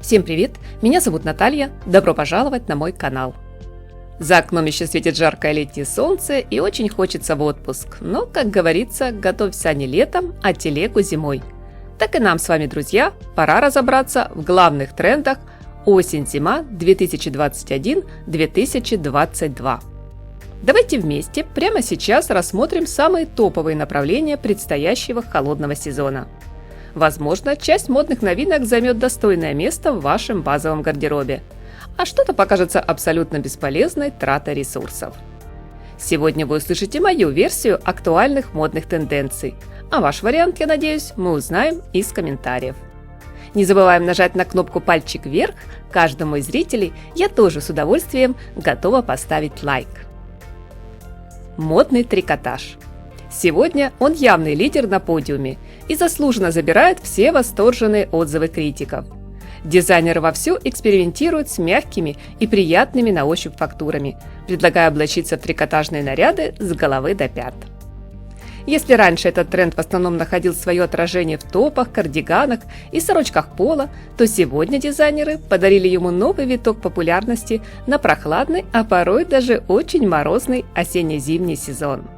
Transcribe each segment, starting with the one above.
Всем привет! Меня зовут Наталья. Добро пожаловать на мой канал. За окном еще светит жаркое летнее солнце и очень хочется в отпуск. Но, как говорится, готовь сани летом, а телегу зимой. Так и нам с вами, друзья, пора разобраться в главных трендах осень-зима 2021-2022. Давайте вместе прямо сейчас рассмотрим самые топовые направления предстоящего холодного сезона. Возможно, часть модных новинок займет достойное место в вашем базовом гардеробе, а что-то покажется абсолютно бесполезной тратой ресурсов. Сегодня вы услышите мою версию актуальных модных тенденций, а ваш вариант, я надеюсь, мы узнаем из комментариев. Не забываем нажать на кнопку «Пальчик вверх», каждому из зрителей я тоже с удовольствием готова поставить лайк. Модный трикотаж. Сегодня он явный лидер на подиуме и заслуженно забирает все восторженные отзывы критиков. Дизайнеры вовсю экспериментируют с мягкими и приятными на ощупь фактурами, предлагая облачиться в трикотажные наряды с головы до пят. Если раньше этот тренд в основном находил свое отражение в топах, кардиганах и сорочках пола, то сегодня дизайнеры подарили ему новый виток популярности на прохладный, а порой даже очень морозный осенне-зимний сезон.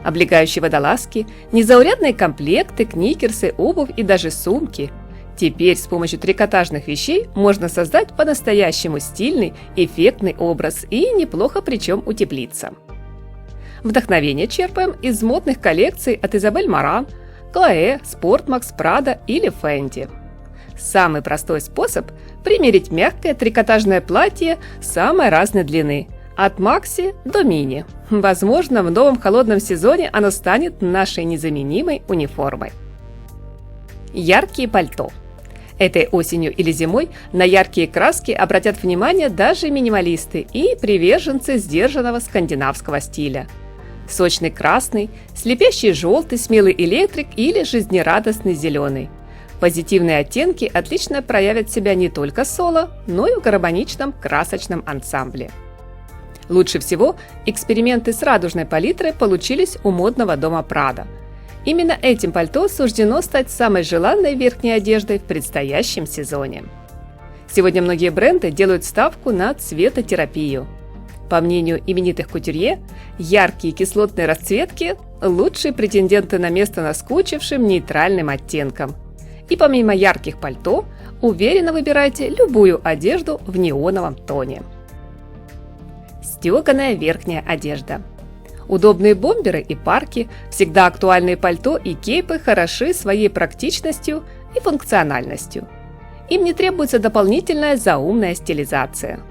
Облегающие водолазки, незаурядные комплекты, кникерсы, обувь и даже сумки. Теперь с помощью трикотажных вещей можно создать по-настоящему стильный, эффектный образ и неплохо причем утеплиться. Вдохновение черпаем из модных коллекций от Изабель Маран, Chloé, Sportmax, Prada или Fendi. Самый простой способ – примерить мягкое трикотажное платье самой разной длины – от макси до мини. Возможно, в новом холодном сезоне оно станет нашей незаменимой униформой. Яркие пальто. Этой осенью или зимой на яркие краски обратят внимание даже минималисты и приверженцы сдержанного скандинавского стиля. Сочный красный, слепящий желтый, смелый электрик или жизнерадостный зеленый. Позитивные оттенки отлично проявят себя не только соло, но и в гармоничном красочном ансамбле. Лучше всего эксперименты с радужной палитрой получились у модного дома Prada. Именно этим пальто суждено стать самой желанной верхней одеждой в предстоящем сезоне. Сегодня многие бренды делают ставку на цветотерапию. По мнению именитых кутюрье, яркие кислотные расцветки – лучшие претенденты на место наскучившим нейтральным оттенкам. И помимо ярких пальто, уверенно выбирайте любую одежду в неоновом тоне. Стеганая верхняя одежда. Удобные бомберы и парки, всегда актуальные пальто и кейпы хороши своей практичностью и функциональностью. Им не требуется дополнительная заумная стилизация.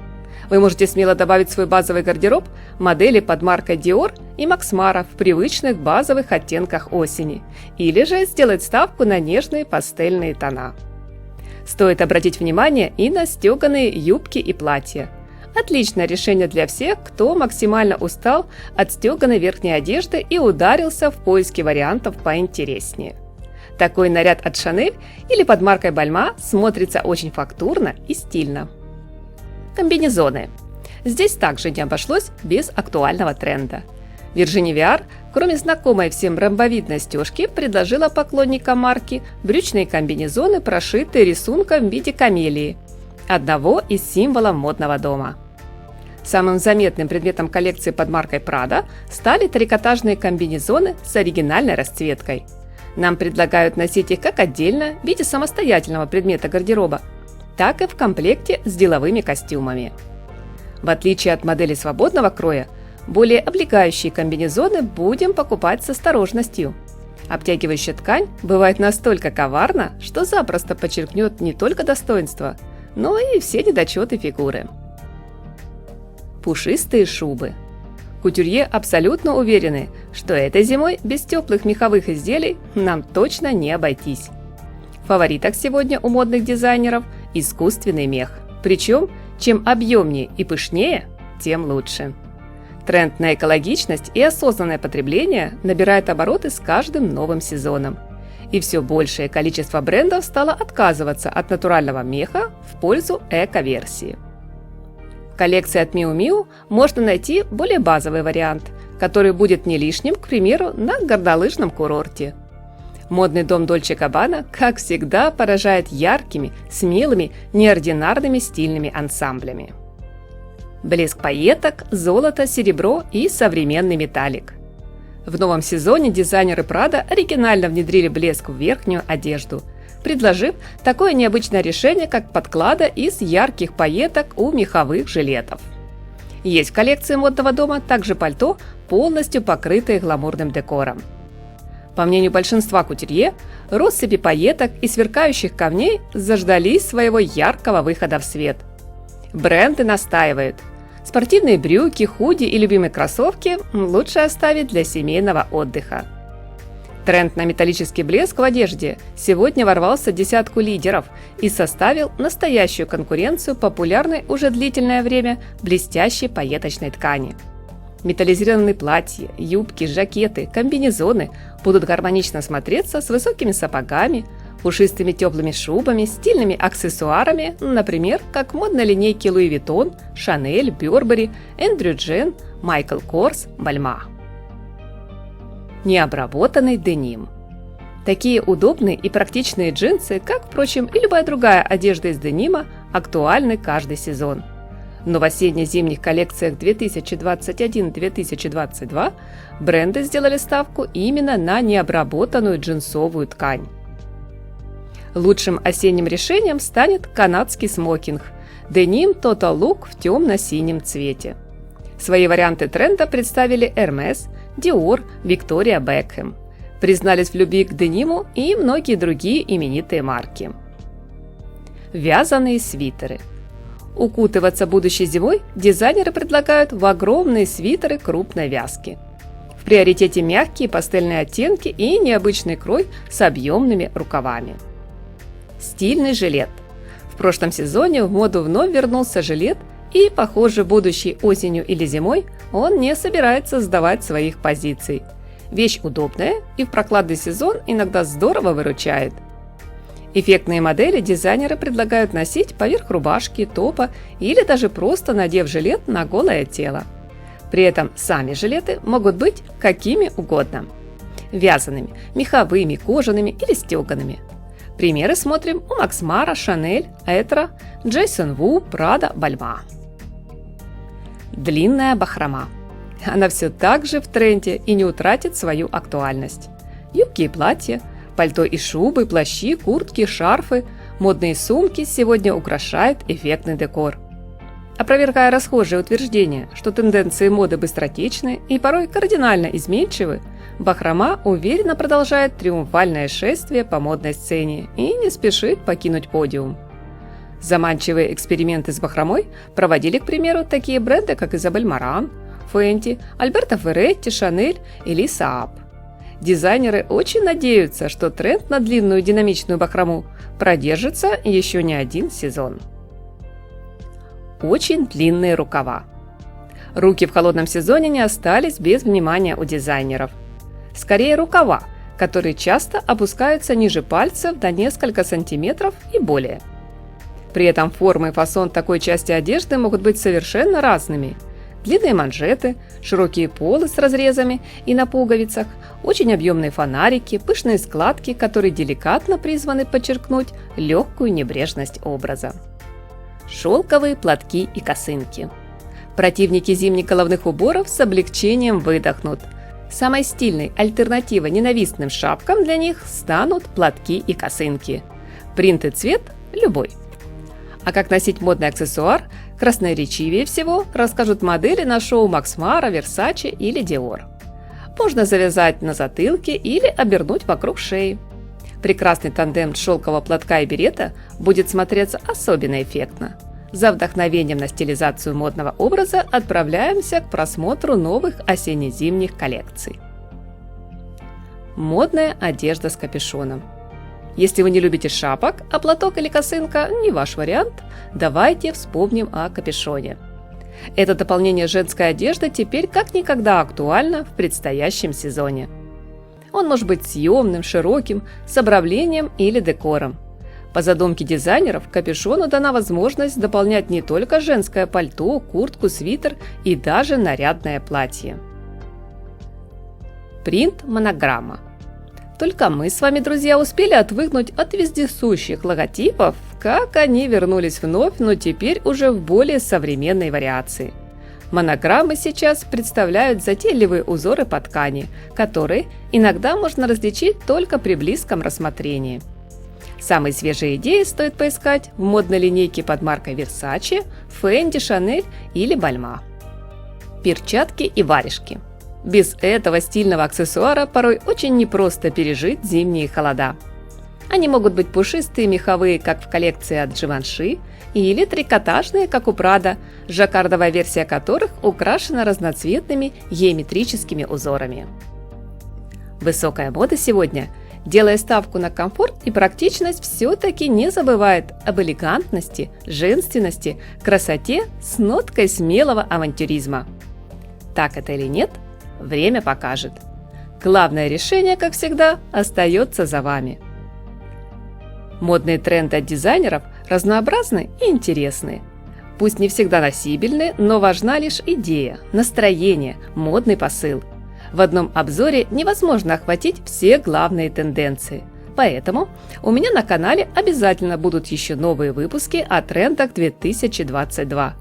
Вы можете смело добавить в свой базовый гардероб модели под маркой Dior и Max Mara в привычных базовых оттенках осени, или же сделать ставку на нежные пастельные тона. Стоит обратить внимание и на стеганые юбки и платья. Отличное решение для всех, кто максимально устал от стеганой верхней одежды и ударился в поиске вариантов поинтереснее. Такой наряд от Chanel или под маркой Balmain смотрится очень фактурно и стильно. Комбинезоны. Здесь также не обошлось без актуального тренда. Virginia Viard, кроме знакомой всем ромбовидной стежки, предложила поклонникам марки брючные комбинезоны, прошитые рисунком в виде камелии, одного из символов модного дома. Самым заметным предметом коллекции под маркой Prada стали трикотажные комбинезоны с оригинальной расцветкой. Нам предлагают носить их как отдельно в виде самостоятельного предмета гардероба, так и в комплекте с деловыми костюмами. В отличие от модели свободного кроя, более облегающие комбинезоны будем покупать с осторожностью. Обтягивающая ткань бывает настолько коварна, что запросто подчеркнет не только достоинства, но и все недочеты фигуры. Пушистые шубы. Кутюрье абсолютно уверены, что этой зимой без теплых меховых изделий нам точно не обойтись. В фаворитах сегодня у модных дизайнеров искусственный мех. Причем, чем объемнее и пышнее, тем лучше. Тренд на экологичность и осознанное потребление набирает обороты с каждым новым сезоном. И все большее количество брендов стало отказываться от натурального меха в пользу эко-версии. В коллекции от Miu Miu можно найти более базовый вариант, который будет не лишним, к примеру, на горнолыжном курорте. Модный дом Дольче Габбана, как всегда, поражает яркими, смелыми, неординарными стильными ансамблями. Блеск пайеток, золото, серебро и современный металлик. В новом сезоне дизайнеры Prada оригинально внедрили блеск в верхнюю одежду, предложив такое необычное решение, как подклада из ярких пайеток у меховых жилетов. Есть в коллекции модного дома также пальто, полностью покрытые гламурным декором. По мнению большинства кутюрье, россыпи пайеток и сверкающих камней заждались своего яркого выхода в свет. Бренды настаивают: спортивные брюки, худи и любимые кроссовки лучше оставить для семейного отдыха. Тренд на металлический блеск в одежде сегодня ворвался в десятку лидеров и составил настоящую конкуренцию популярной уже длительное время блестящей пайеточной ткани. Металлизированные платья, юбки, жакеты, комбинезоны будут гармонично смотреться с высокими сапогами, пушистыми теплыми шубами, стильными аксессуарами, например, как в модной линейке Louis Vuitton, Chanel, Burberry, Andrew Jean, Michael Kors, Balmain. Необработанный деним. Такие удобные и практичные джинсы, как, впрочем, и любая другая одежда из денима, актуальны каждый сезон. Но в осенне-зимних коллекциях 2021-2022 бренды сделали ставку именно на необработанную джинсовую ткань. Лучшим осенним решением станет канадский смокинг Denim Total Look в темно-синем цвете. Свои варианты тренда представили Hermes, Dior, Victoria Beckham. Признались в любви к дениму и многие другие именитые марки. Вязаные свитеры. Укутываться будущей зимой дизайнеры предлагают в огромные свитеры крупной вязки. В приоритете мягкие пастельные оттенки и необычный крой с объемными рукавами. Стильный жилет. В прошлом сезоне в моду вновь вернулся жилет, и, похоже, будущей осенью или зимой он не собирается сдавать своих позиций. Вещь удобная и в прохладный сезон иногда здорово выручает. Эффектные модели дизайнеры предлагают носить поверх рубашки, топа или даже просто надев жилет на голое тело. При этом сами жилеты могут быть какими угодно – вязаными, меховыми, кожаными или стегаными. Примеры смотрим у Max Mara, Chanel, Etro, Jason Wu, Prada, Balmain. Длинная бахрома. Она все так же в тренде и не утратит свою актуальность. Юбки и платья, пальто и шубы, плащи, куртки, шарфы, модные сумки сегодня украшают эффектный декор. Опровергая расхожее утверждение, что тенденции моды быстротечны и порой кардинально изменчивы, бахрома уверенно продолжает триумфальное шествие по модной сцене и не спешит покинуть подиум. Заманчивые эксперименты с бахромой проводили, к примеру, такие бренды, как Изабель Маран, Фенти, Альберто Ферретти, Шанель или Saab. Дизайнеры очень надеются, что тренд на длинную динамичную бахрому продержится еще не один сезон. Очень длинные рукава. Руки в холодном сезоне не остались без внимания у дизайнеров. Скорее рукава, которые часто опускаются ниже пальцев до несколько сантиметров и более. При этом форма и фасон такой части одежды могут быть совершенно разными. Длинные манжеты, широкие полы с разрезами и на пуговицах, очень объемные фонарики, пышные складки, которые деликатно призваны подчеркнуть легкую небрежность образа. Шелковые платки и косынки. Противники зимних головных уборов с облегчением выдохнут. Самой стильной альтернативой ненавистным шапкам для них станут платки и косынки. Принт и цвет – любой. А как носить модный аксессуар, красноречивее всего расскажут модели на шоу Max Mara, Versace или Dior. Можно завязать на затылке или обернуть вокруг шеи. Прекрасный тандем шелкового платка и берета будет смотреться особенно эффектно. За вдохновением на стилизацию модного образа отправляемся к просмотру новых осенне-зимних коллекций. Модная одежда с капюшоном. Если вы не любите шапок, а платок или косынка не ваш вариант, давайте вспомним о капюшоне. Это дополнение женской одежды теперь как никогда актуально в предстоящем сезоне. Он может быть съемным, широким, с обрамлением или декором. По задумке дизайнеров, капюшону дана возможность дополнять не только женское пальто, куртку, свитер и даже нарядное платье. Принт монограмма. Только мы с вами, друзья, успели отвыкнуть от вездесущих логотипов, как они вернулись вновь, но теперь уже в более современной вариации. Монограммы сейчас представляют затейливые узоры по ткани, которые иногда можно различить только при близком рассмотрении. Самые свежие идеи стоит поискать в модной линейке под маркой Versace, Fendi, Chanel или Balmain. Перчатки и варежки. Без этого стильного аксессуара порой очень непросто пережить зимние холода. Они могут быть пушистые, меховые, как в коллекции от Givenchy, или трикотажные, как у Prada, жаккардовая версия которых украшена разноцветными геометрическими узорами. Высокая мода сегодня, делая ставку на комфорт и практичность, все-таки не забывает об элегантности, женственности, красоте с ноткой смелого авантюризма. Так это или нет, время покажет. Главное решение, как всегда, остается за вами. Модные тренды от дизайнеров разнообразны и интересны. Пусть не всегда носибельны, но важна лишь идея, настроение, модный посыл. В одном обзоре невозможно охватить все главные тенденции. Поэтому у меня на канале обязательно будут еще новые выпуски о трендах 2022.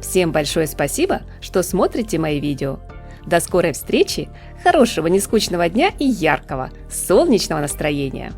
Всем большое спасибо, что смотрите мои видео. До скорой встречи, хорошего нескучного дня и яркого, солнечного настроения!